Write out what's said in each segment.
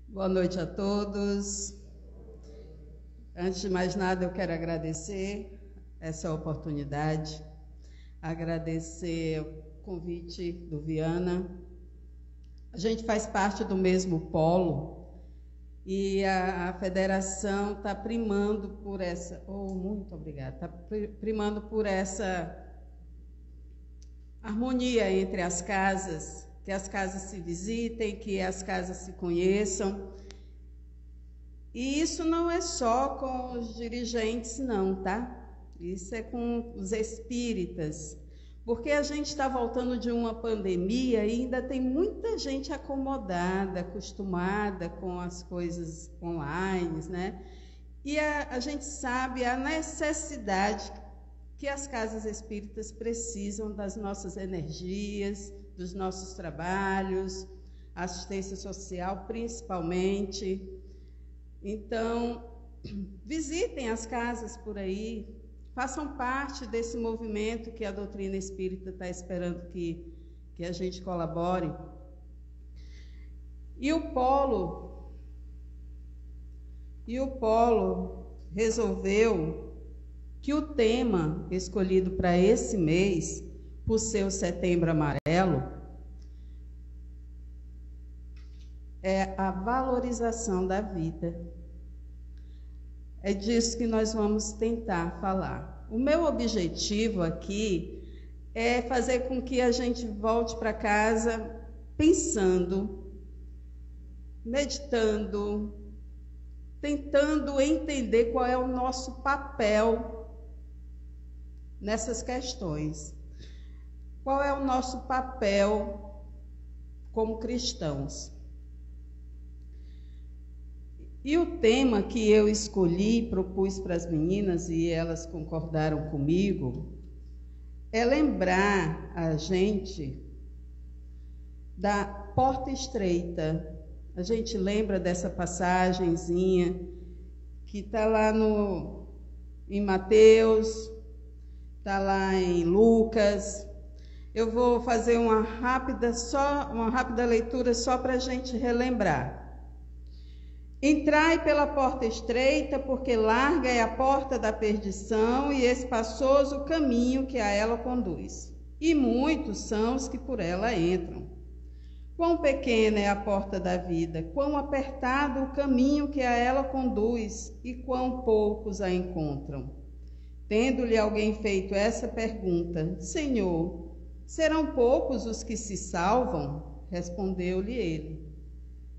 Boa noite a todos. Antes de mais nada, eu quero agradecer essa oportunidade, agradecer o convite do Viana. A gente faz parte do mesmo polo e a federação está primando por essa... muito obrigada. Está primando por essa harmonia entre as casas, que as casas se visitem, que as casas se conheçam. E isso não é só com os dirigentes, não, tá? Isso é com os espíritas. Porque a gente está voltando de uma pandemia e ainda tem muita gente acomodada, acostumada com as coisas online, né? E a gente sabe a necessidade que as casas espíritas precisam das nossas energias, dos nossos trabalhos, assistência social principalmente. Então, visitem as casas por aí, façam parte desse movimento que a doutrina espírita está esperando que a gente colabore. E o Polo resolveu que o tema escolhido para esse mês, por ser o Setembro Amarelo, é a valorização da vida. É disso que nós vamos tentar falar. O meu objetivo aqui é fazer com que a gente volte para casa pensando, meditando, tentando entender qual é o nosso papel nessas questões. Qual é o nosso papel como cristãos? E o tema que eu escolhi, propus para as meninas e elas concordaram comigo, é lembrar a gente da porta estreita. A gente lembra dessa passagenzinha que está lá em Mateus, está lá em Lucas. Eu vou fazer uma rápida leitura só para a gente relembrar. Entrai pela porta estreita, porque larga é a porta da perdição e espaçoso o caminho que a ela conduz. E muitos são os que por ela entram. Quão pequena é a porta da vida, quão apertado o caminho que a ela conduz e quão poucos a encontram. Tendo-lhe alguém feito essa pergunta, Senhor, serão poucos os que se salvam? Respondeu-lhe ele.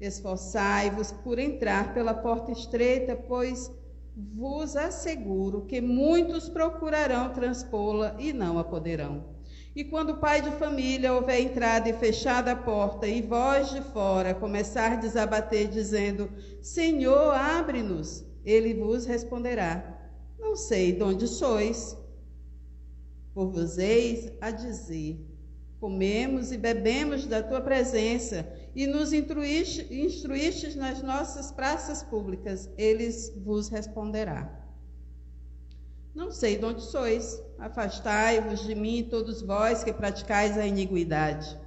Esforçai-vos por entrar pela porta estreita, pois vos asseguro que muitos procurarão transpô-la e não a poderão. E quando o pai de família houver entrado e fechado a porta, e vós de fora começardes a bater, dizendo, Senhor, abre-nos, ele vos responderá, não sei de onde sois. Por vos eis a dizer, comemos e bebemos da tua presença, e nos instruístes nas nossas praças públicas, eles vos responderá. Não sei de onde sois, afastai-vos de mim, todos vós que praticais a iniquidade.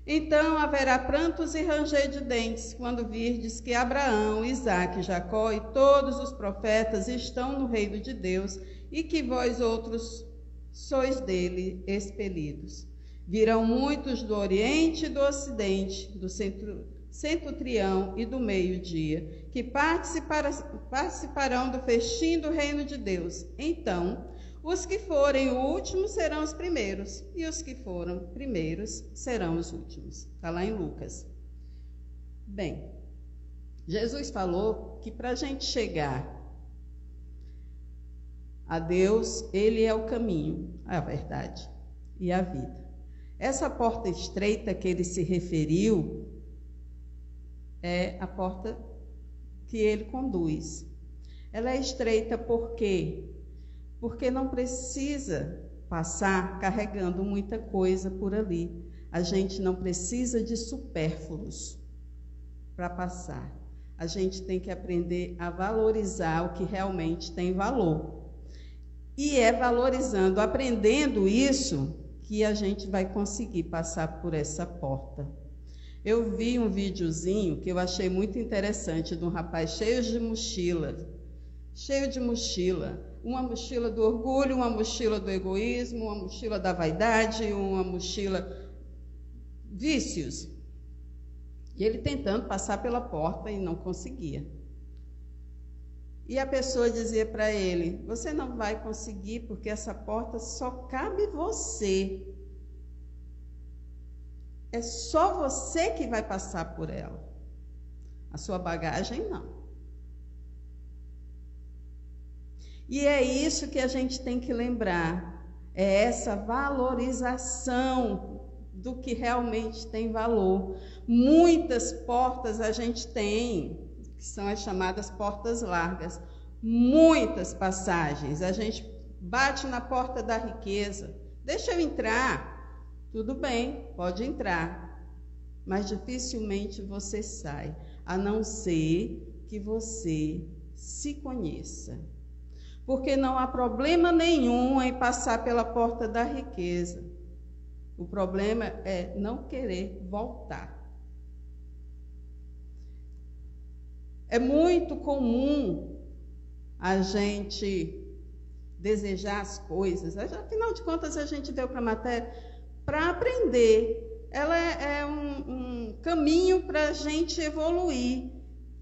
Então haverá prantos e ranger de dentes, quando virdes que Abraão, Isaque, Jacó e todos os profetas estão no reino de Deus, e que vós outros sois dele expelidos. Virão muitos do Oriente e do Ocidente, do Centro-Trião e do Meio-Dia, que participarão do festim do reino de Deus. Então, os que forem últimos serão os primeiros, e os que foram primeiros serão os últimos. Está lá em Lucas. Bem, Jesus falou que para a gente chegar a Deus, Ele é o caminho, a verdade e a vida. Essa porta estreita que ele se referiu é a porta que ele conduz. Ela é estreita por quê? Porque não precisa passar carregando muita coisa por ali. A gente não precisa de supérfluos para passar. A gente tem que aprender a valorizar o que realmente tem valor. E é valorizando, aprendendo isso, que a gente vai conseguir passar por essa porta. Eu vi um videozinho que eu achei muito interessante de um rapaz cheio de mochila. Uma mochila do orgulho, uma mochila do egoísmo, uma mochila da vaidade, uma mochila vícios. E ele tentando passar pela porta e não conseguia. E a pessoa dizia para ele: você não vai conseguir porque essa porta só cabe você. É só você que vai passar por ela. A sua bagagem não. E é isso que a gente tem que lembrar. É essa valorização do que realmente tem valor. Muitas portas a gente tem, que são as chamadas portas largas. Muitas passagens. A gente bate na porta da riqueza. Deixa eu entrar. Tudo bem, pode entrar. Mas dificilmente você sai, a não ser que você se conheça. Porque não há problema nenhum em passar pela porta da riqueza. O problema é não querer voltar. É muito comum a gente desejar as coisas. Afinal de contas, a gente veio para a matéria para aprender. Ela é um caminho para a gente evoluir.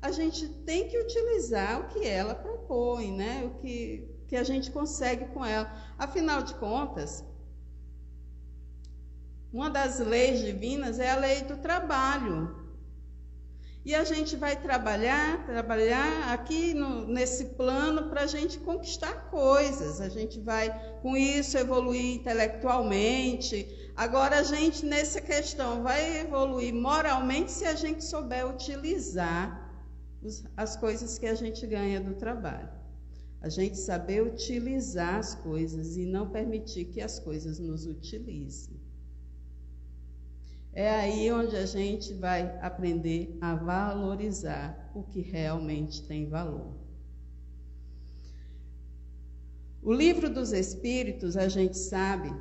A gente tem que utilizar o que ela propõe, né? O que a gente consegue com ela. Afinal de contas, uma das leis divinas é a lei do trabalho. E a gente vai trabalhar aqui nesse plano para a gente conquistar coisas. A gente vai, com isso, evoluir intelectualmente. Agora, a gente, nessa questão, vai evoluir moralmente se a gente souber utilizar as coisas que a gente ganha do trabalho. A gente saber utilizar as coisas e não permitir que as coisas nos utilizem. É aí onde a gente vai aprender a valorizar o que realmente tem valor. O livro dos Espíritos, a gente sabe,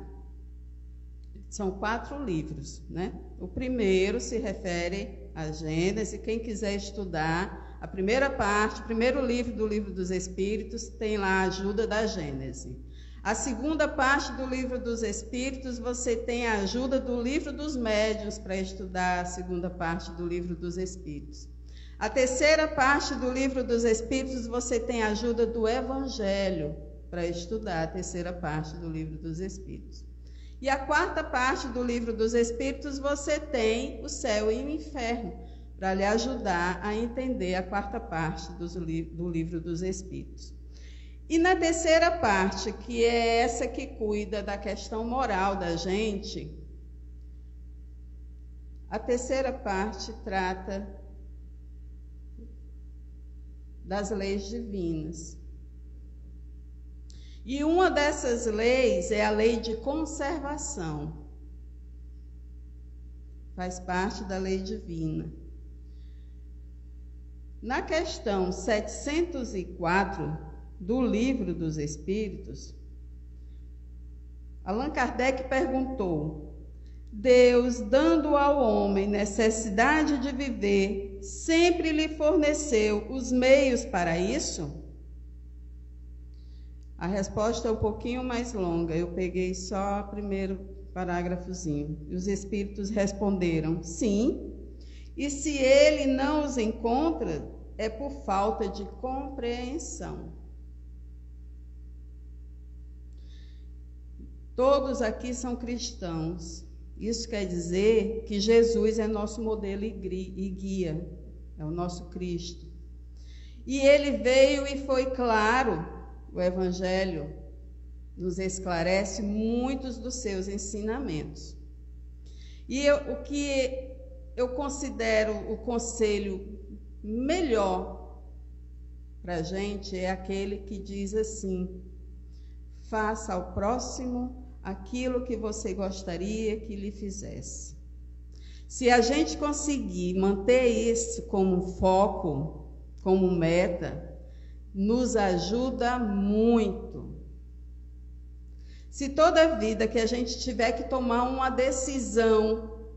são 4 livros, né? O primeiro se refere à Gênese. Quem quiser estudar a primeira parte, o primeiro livro do Livro dos Espíritos, tem lá a ajuda da Gênese. A segunda parte do Livro dos Espíritos, você tem a ajuda do Livro dos Médiuns para estudar a segunda parte do Livro dos Espíritos. A terceira parte do Livro dos Espíritos, você tem a ajuda do Evangelho para estudar a terceira parte do Livro dos Espíritos. E a quarta parte do Livro dos Espíritos, você tem o céu e o inferno, para lhe ajudar a entender a quarta parte do Livro dos Espíritos. E na terceira parte, que é essa que cuida da questão moral da gente, a terceira parte trata das leis divinas. E uma dessas leis é a lei de conservação. Faz parte da lei divina. Na questão 704 do Livro dos Espíritos, Allan Kardec perguntou: Deus, dando ao homem necessidade de viver, sempre lhe forneceu os meios para isso? A resposta é um pouquinho mais longa, eu peguei só o primeiro parágrafozinho. E os Espíritos responderam: sim, e se ele não os encontra, é por falta de compreensão. Todos aqui são cristãos. Isso quer dizer que Jesus é nosso modelo e guia, é o nosso Cristo. E ele veio e foi claro, o Evangelho nos esclarece muitos dos seus ensinamentos. E o que eu considero o conselho melhor para a gente é aquele que diz assim: faça ao próximo aquilo que você gostaria que lhe fizesse. Se a gente conseguir manter isso como foco, como meta, nos ajuda muito. Se toda vida que a gente tiver que tomar uma decisão,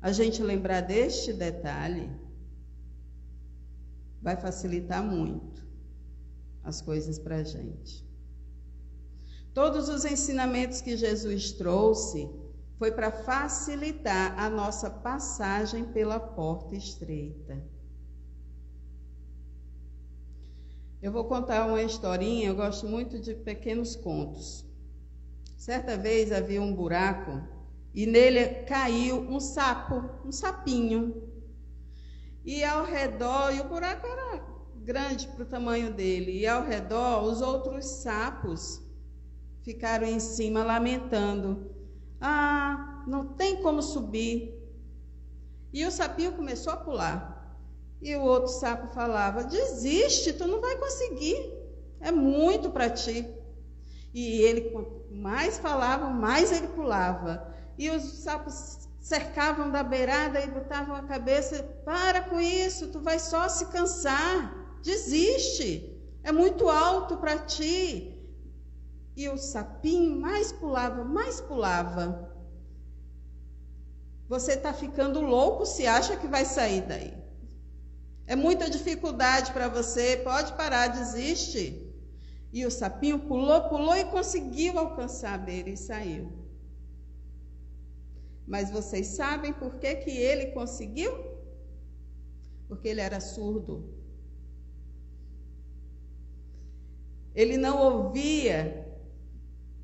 a gente lembrar deste detalhe, vai facilitar muito as coisas para a gente. Todos os ensinamentos que Jesus trouxe foi para facilitar a nossa passagem pela porta estreita. Eu vou contar uma historinha, eu gosto muito de pequenos contos. Certa vez havia um buraco e nele caiu um sapo, um sapinho. E ao redor, e o buraco era grande para o tamanho dele, e ao redor os outros sapos ficaram em cima lamentando. Ah, não tem como subir. E o sapinho começou a pular. E o outro sapo falava, desiste, tu não vai conseguir, é muito para ti. E ele, quanto mais falava, mais ele pulava. E os sapos cercavam da beirada e botavam a cabeça, para com isso, tu vai só se cansar, desiste, é muito alto para ti. E o sapinho mais pulava, mais pulava. Você está ficando louco se acha que vai sair daí. É muita dificuldade para você, pode parar, desiste. E o sapinho pulou, pulou e conseguiu alcançar a beira e saiu. Mas vocês sabem por que que ele conseguiu? Porque ele era surdo. Ele não ouvia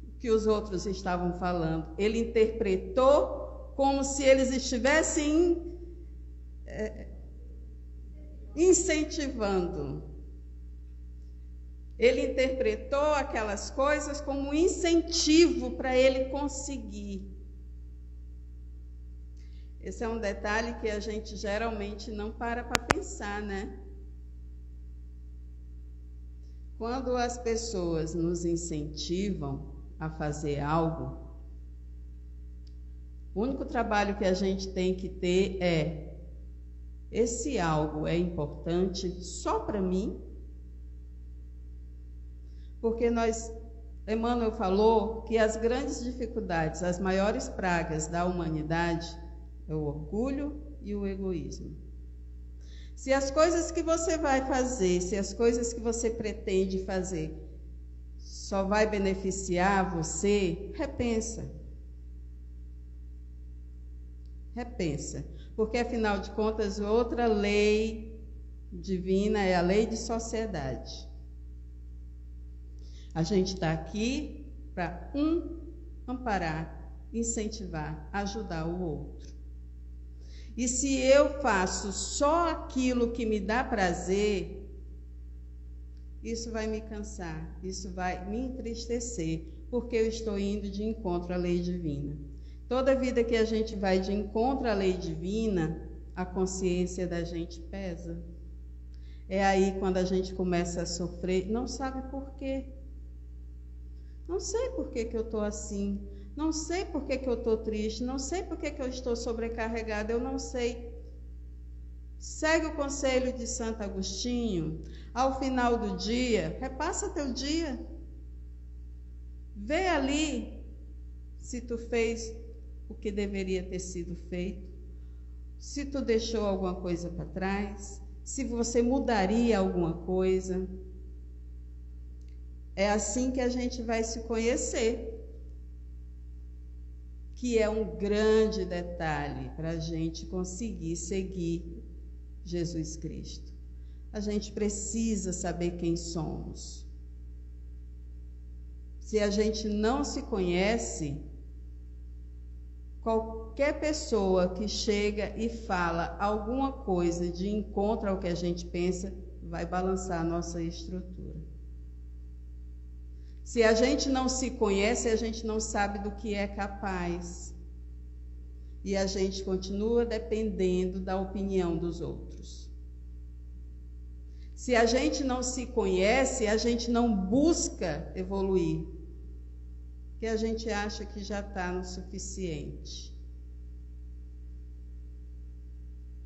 o que os outros estavam falando. Ele interpretou como se eles estivessem incentivando. Ele interpretou aquelas coisas como um incentivo para ele conseguir. Esse é um detalhe que a gente geralmente não para pensar, né? Quando as pessoas nos incentivam a fazer algo, o único trabalho que a gente tem que ter é: esse algo é importante só para mim? Porque Emmanuel falou que as grandes dificuldades, as maiores pragas da humanidade é o orgulho e o egoísmo. Se as coisas que você vai fazer, se as coisas que você pretende fazer só vai beneficiar você, repensa. Repensa. Porque, afinal de contas, outra lei divina é a lei de sociedade. A gente está aqui para amparar, incentivar, ajudar o outro. E se eu faço só aquilo que me dá prazer, isso vai me cansar, isso vai me entristecer, porque eu estou indo de encontro à lei divina. Toda vida que a gente vai de encontro à lei divina, a consciência da gente pesa. É aí quando a gente começa a sofrer, não sabe por quê. Não sei por que que eu estou assim, não sei por que que eu estou triste, não sei por que que eu estou sobrecarregada, eu não sei. Segue o conselho de Santo Agostinho, ao final do dia, repassa teu dia. Vê ali se tu fez o que deveria ter sido feito, se tu deixou alguma coisa para trás, se você mudaria alguma coisa. É assim que a gente vai se conhecer, que é um grande detalhe para a gente conseguir seguir Jesus Cristo. A gente precisa saber quem somos. Se a gente não se conhece, qualquer pessoa que chega e fala alguma coisa de encontro ao que a gente pensa, vai balançar a nossa estrutura. Se a gente não se conhece, a gente não sabe do que é capaz. E a gente continua dependendo da opinião dos outros. Se a gente não se conhece, a gente não busca evoluir. Porque a gente acha que já está no suficiente.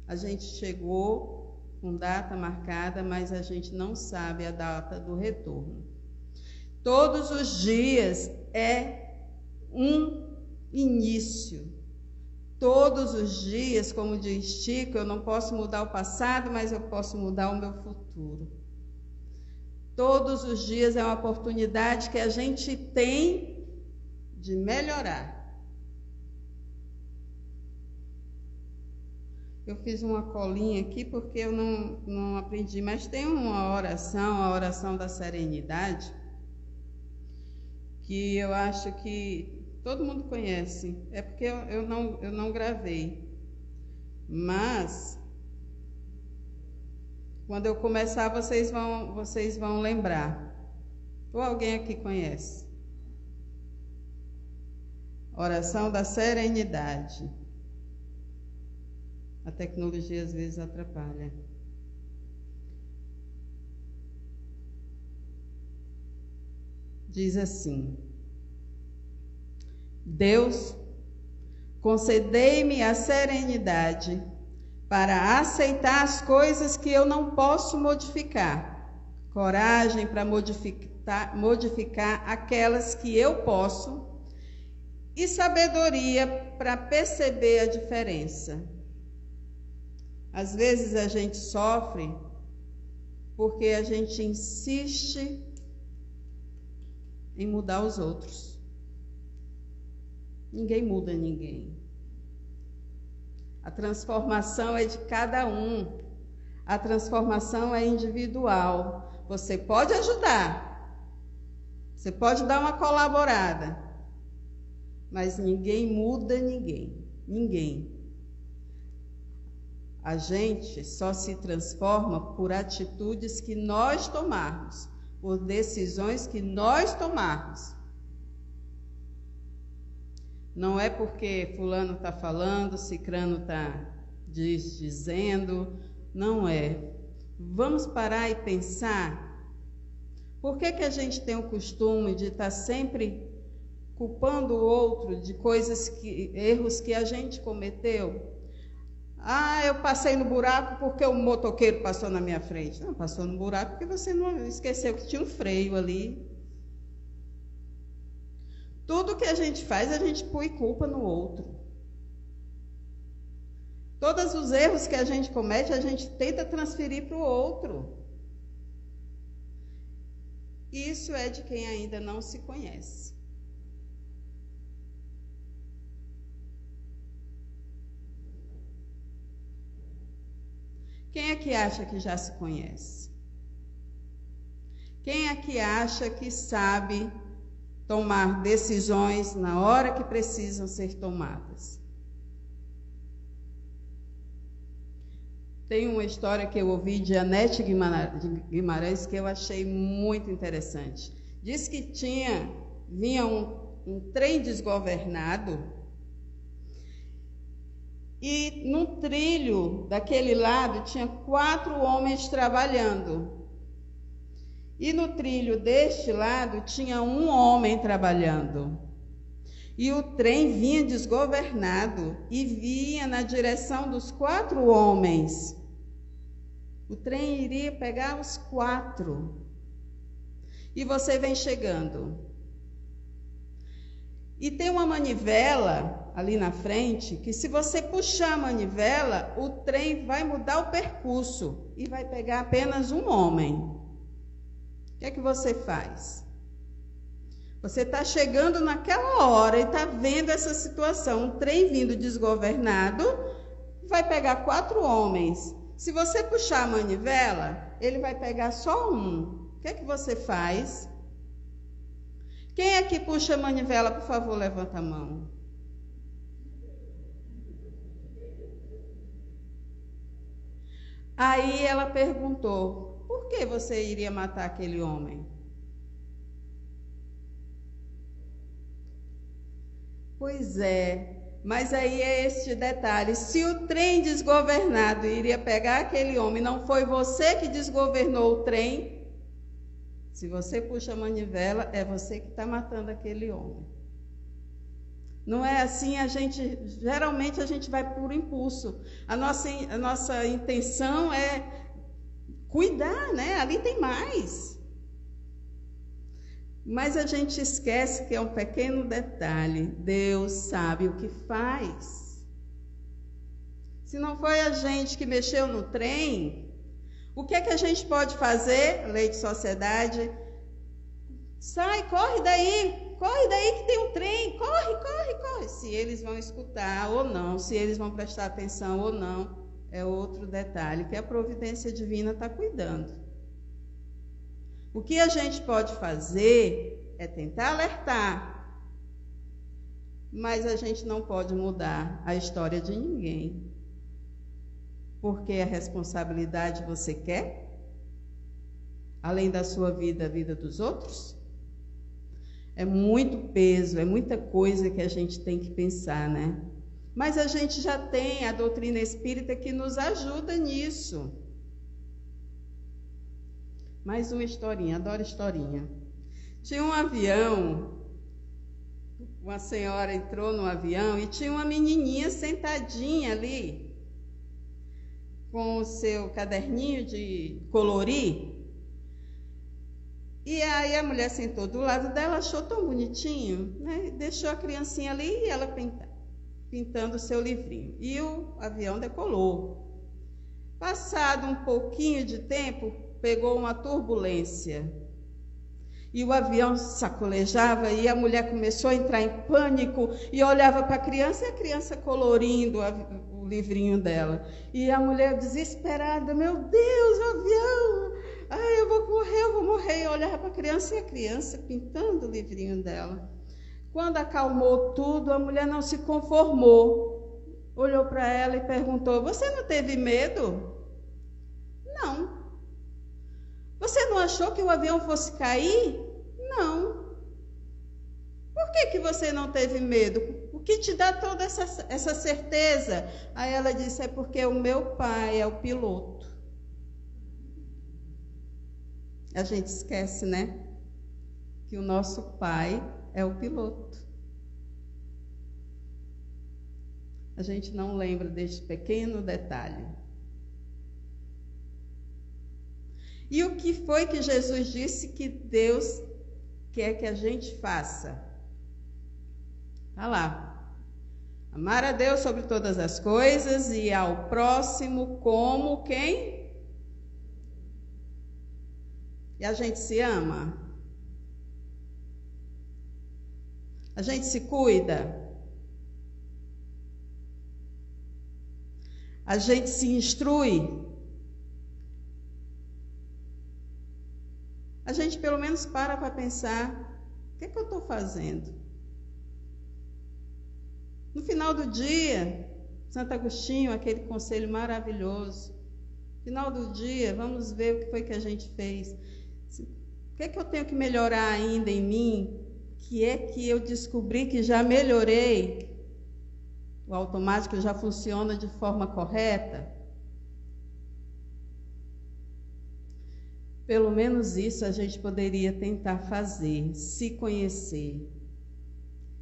A gente chegou com data marcada, mas a gente não sabe a data do retorno. Todos os dias é um início. Todos os dias, como diz Chico, eu não posso mudar o passado, mas eu posso mudar o meu futuro. Todos os dias é uma oportunidade que a gente tem de melhorar. Eu fiz uma colinha aqui porque eu não aprendi, mas tem uma oração, a oração da serenidade, que eu acho que todo mundo conhece. É porque eu não gravei. Mas, quando eu começar, vocês vão lembrar. Ou alguém aqui conhece? Oração da serenidade. A tecnologia às vezes atrapalha. Diz assim: Deus, concedei-me a serenidade para aceitar as coisas que eu não posso modificar, coragem para modificar aquelas que eu posso e sabedoria para perceber a diferença. Às vezes a gente sofre porque a gente insiste em mudar os outros. Ninguém muda ninguém. A transformação é de cada um. A transformação é individual. Você pode ajudar. Você pode dar uma colaborada. Mas ninguém muda ninguém. Ninguém. A gente só se transforma por atitudes que nós tomarmos, por decisões que nós tomarmos. Não é porque fulano está falando, cicrano está dizendo, não é. Vamos parar e pensar, por que a gente tem o costume de estar sempre culpando o outro de erros que a gente cometeu? Ah, eu passei no buraco porque o motoqueiro passou na minha frente. Não, passou no buraco porque você não esqueceu que tinha um freio ali. Tudo que a gente faz, a gente põe culpa no outro. Todos os erros que a gente comete, a gente tenta transferir para o outro. Isso é de quem ainda não se conhece. Quem é que acha que já se conhece? Quem é que acha que sabe tomar decisões na hora que precisam ser tomadas? Tem uma história que eu ouvi de Anete Guimarães que eu achei muito interessante. Diz que vinha um trem desgovernado e no trilho daquele lado tinha 4 homens trabalhando. E no trilho deste lado tinha um homem trabalhando. E o trem vinha desgovernado e vinha na direção dos 4 homens. O trem iria pegar os 4. E você vem chegando. E tem uma manivela ali na frente, que se você puxar a manivela, o trem vai mudar o percurso e vai pegar apenas um homem. O que é que você faz? Você está chegando naquela hora e está vendo essa situação, um trem vindo desgovernado, vai pegar 4 homens. Se você puxar a manivela, ele vai pegar só um. O que é que você faz? Quem aqui puxa a manivela, por favor, levanta a mão. Aí ela perguntou, por que você iria matar aquele homem? Pois é, mas aí é este detalhe, se o trem desgovernado iria pegar aquele homem, não foi você que desgovernou o trem, se você puxa a manivela, é você que está matando aquele homem. Não é assim, geralmente a gente vai por impulso. A nossa intenção é cuidar, né? Ali tem mais. Mas a gente esquece que é um pequeno detalhe. Deus sabe o que faz. Se não foi a gente que mexeu no trem, o que é que a gente pode fazer? Lei de sociedade. Sai, corre daí que tem um trem, corre. Se eles vão escutar ou não, se eles vão prestar atenção ou não, é outro detalhe que a providência divina está cuidando. O que a gente pode fazer é tentar alertar, mas a gente não pode mudar a história de ninguém. Porque a responsabilidade você quer? Além da sua vida, a vida dos outros? É muito peso, é muita coisa que a gente tem que pensar, né? Mas a gente já tem a doutrina espírita que nos ajuda nisso. Mais uma historinha, adoro historinha. Tinha um avião, uma senhora entrou no avião e tinha uma menininha sentadinha ali, com o seu caderninho de colorir. E aí a mulher sentou do lado dela, achou tão bonitinho, né? Deixou a criancinha ali e ela pintando o seu livrinho. E o avião decolou. Passado um pouquinho de tempo, pegou uma turbulência. E o avião sacolejava e a mulher começou a entrar em pânico e olhava para a criança e a criança colorindo o livrinho dela. E a mulher desesperada, meu Deus, o avião! Ai, eu vou morrer. E olhava para a criança e a criança pintando o livrinho dela. Quando acalmou tudo, a mulher não se conformou. Olhou para ela e perguntou, você não teve medo? Não. Você não achou que o avião fosse cair? Não. Por que você não teve medo? O que te dá toda essa certeza? Aí ela disse, é porque o meu pai é o piloto. A gente esquece, né? Que o nosso pai é o piloto. A gente não lembra deste pequeno detalhe. E o que foi que Jesus disse que Deus quer que a gente faça? Olha lá. Amar a Deus sobre todas as coisas e ao próximo como quem? E a gente se ama? A gente se cuida? A gente se instrui? A gente pelo menos para pensar, o que é que eu estou fazendo? No final do dia, Santo Agostinho, aquele conselho maravilhoso, no final do dia, vamos ver o que foi que a gente fez. O que é que eu tenho que melhorar ainda em mim? Que é que eu descobri que já melhorei? O automático já funciona de forma correta? Pelo menos isso a gente poderia tentar fazer, se conhecer.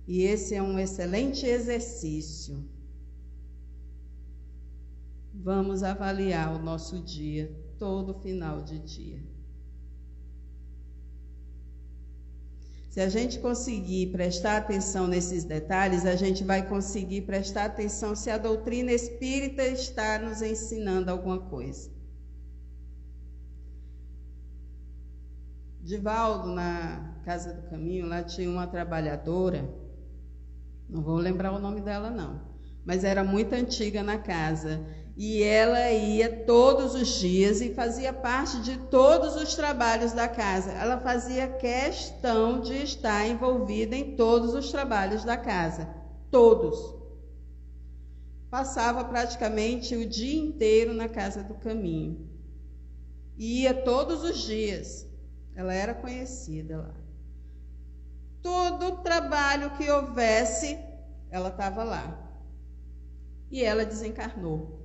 E esse é um excelente exercício. Vamos avaliar o nosso dia, todo final de dia. Se a gente conseguir prestar atenção nesses detalhes, a gente vai conseguir prestar atenção se a doutrina espírita está nos ensinando alguma coisa. Divaldo, na Casa do Caminho, lá tinha uma trabalhadora, não vou lembrar o nome dela não, mas era muito antiga na casa. E ela ia todos os dias e fazia parte de todos os trabalhos da casa. Ela fazia questão de estar envolvida em todos os trabalhos da casa. Todos. Passava praticamente o dia inteiro na Casa do Caminho. Ia todos os dias. Ela era conhecida lá. Todo trabalho que houvesse, ela estava lá. E ela desencarnou.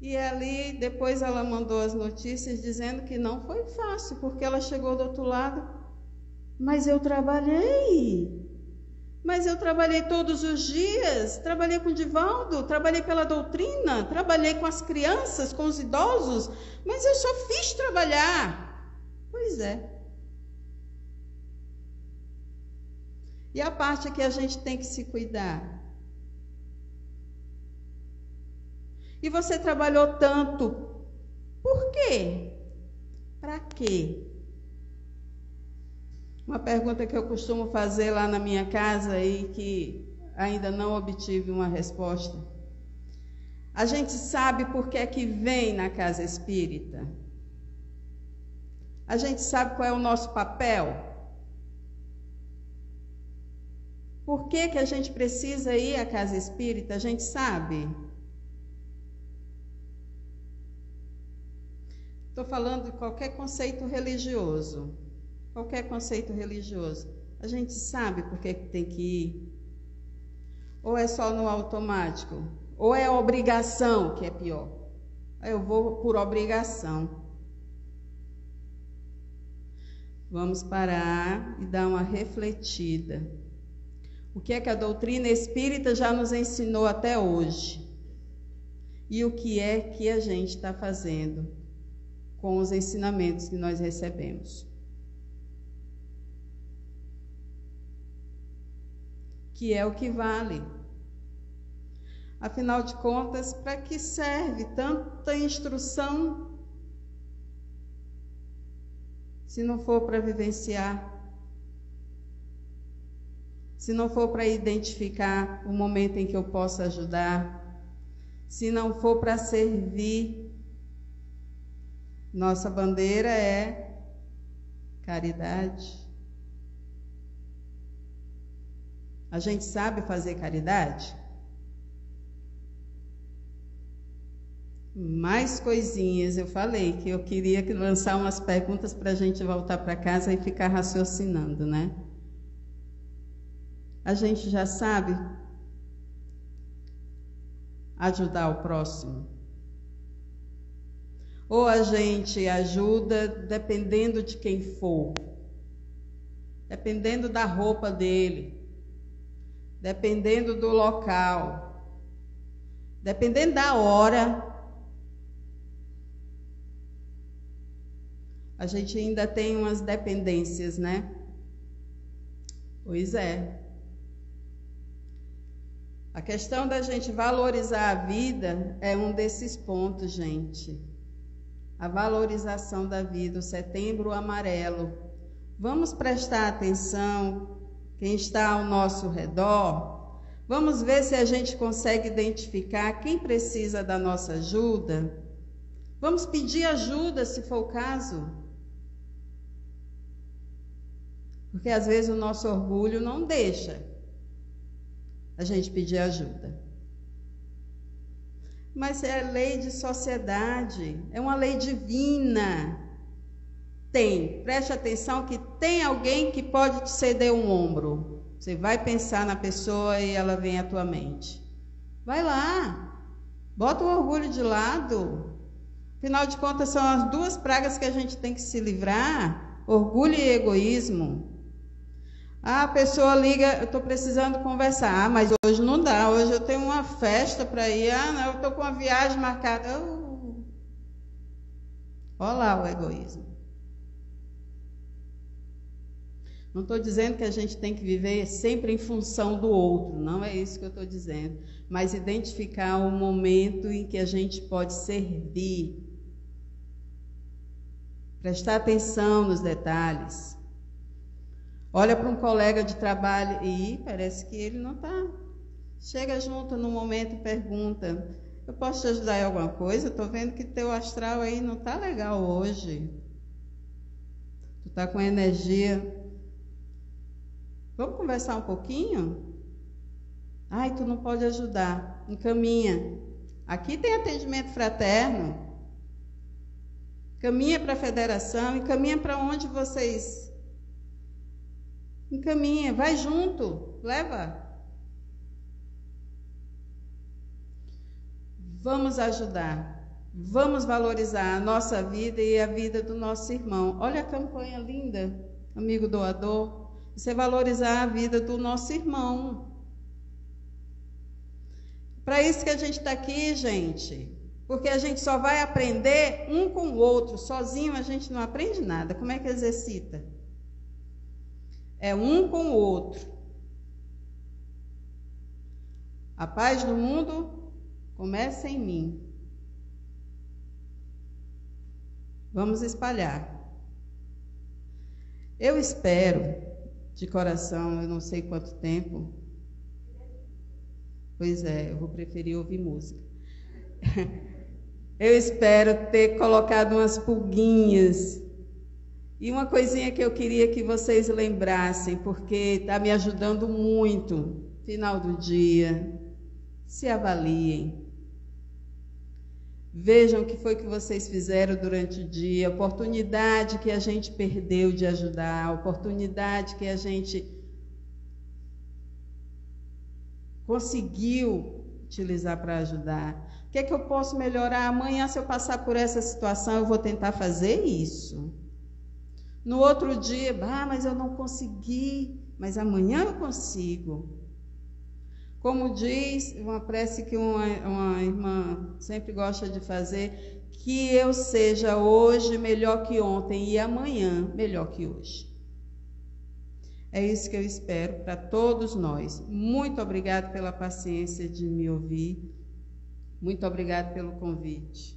E ali, depois ela mandou as notícias dizendo que não foi fácil, porque ela chegou do outro lado. Mas eu trabalhei todos os dias, trabalhei com o Divaldo, trabalhei pela doutrina, trabalhei com as crianças, com os idosos, mas eu só fiz trabalhar. Pois é. E a parte que a gente tem que se cuidar? E você trabalhou tanto. Por quê? Para quê? Uma pergunta que eu costumo fazer lá na minha casa e que ainda não obtive uma resposta. A gente sabe por que é que vem na casa espírita? A gente sabe qual é o nosso papel? Por que que a gente precisa ir à casa espírita? A gente sabe? Estou falando de qualquer conceito religioso. Qualquer conceito religioso. A gente sabe por que tem que ir? Ou é só no automático? Ou é obrigação, que é pior? Eu vou por obrigação. Vamos parar e dar uma refletida. O que é que a doutrina espírita já nos ensinou até hoje? E o que é que a gente está fazendo com os ensinamentos que nós recebemos? Que é o que vale. Afinal de contas, para que serve tanta instrução se não for para vivenciar? Se não for para identificar o momento em que eu possa ajudar? Se não for para servir? Nossa bandeira é caridade. A gente sabe fazer caridade? Mais coisinhas, eu falei que eu queria lançar umas perguntas para a gente voltar para casa e ficar raciocinando, né? A gente já sabe ajudar o próximo? Ou a gente ajuda dependendo de quem for, dependendo da roupa dele, dependendo do local, dependendo da hora? A gente ainda tem umas dependências, né? Pois é. A questão da gente valorizar a vida é um desses pontos, gente. A valorização da vida, o Setembro Amarelo. Vamos prestar atenção, quem está ao nosso redor. Vamos ver se a gente consegue identificar quem precisa da nossa ajuda. Vamos pedir ajuda, se for o caso. Porque às vezes o nosso orgulho não deixa a gente pedir ajuda. Mas é lei de sociedade, é uma lei divina. Preste atenção que tem alguém que pode te ceder um ombro. Você vai pensar na pessoa e ela vem à tua mente. Vai lá, bota o orgulho de lado. Afinal de contas, são as duas pragas que a gente tem que se livrar: orgulho e egoísmo. A pessoa liga, eu estou precisando conversar. Mas hoje não dá, hoje eu tenho uma festa para ir. Não, eu estou com uma viagem marcada. Olha lá o egoísmo. Não estou dizendo que a gente tem que viver sempre em função do outro, não é isso que eu estou dizendo. Mas identificar o momento em que a gente pode servir. Prestar atenção nos detalhes. Olha para um colega de trabalho e parece que ele não está. Chega junto no momento e pergunta: eu posso te ajudar em alguma coisa? Estou vendo que teu astral aí não está legal hoje. Tu está com energia. Vamos conversar um pouquinho? Ai, tu não pode ajudar. Encaminha. Aqui tem atendimento fraterno. Encaminha para a federação, encaminha para onde vocês... Encaminha, vai junto, leva. Vamos ajudar, vamos valorizar a nossa vida e a vida do nosso irmão. Olha a campanha linda, amigo doador. Você valorizar a vida do nosso irmão. Para isso que a gente está aqui, gente. Porque a gente só vai aprender um com o outro. Sozinho a gente não aprende nada. Como é que exercita? É um com o outro. A paz do mundo começa em mim. Vamos espalhar. Eu espero, de coração, eu não sei quanto tempo. Pois é, eu vou preferir ouvir música. Eu espero ter colocado umas pulguinhas. E uma coisinha que eu queria que vocês lembrassem, porque está me ajudando muito. Final do dia, se avaliem. Vejam o que foi que vocês fizeram durante o dia, a oportunidade que a gente perdeu de ajudar, a oportunidade que a gente conseguiu utilizar para ajudar. O que é que eu posso melhorar? Amanhã, se eu passar por essa situação, eu vou tentar fazer isso. No outro dia, mas eu não consegui, mas amanhã eu consigo. Como diz uma prece que uma irmã sempre gosta de fazer, que eu seja hoje melhor que ontem e amanhã melhor que hoje. É isso que eu espero para todos nós. Muito obrigado pela paciência de me ouvir. Muito obrigado pelo convite.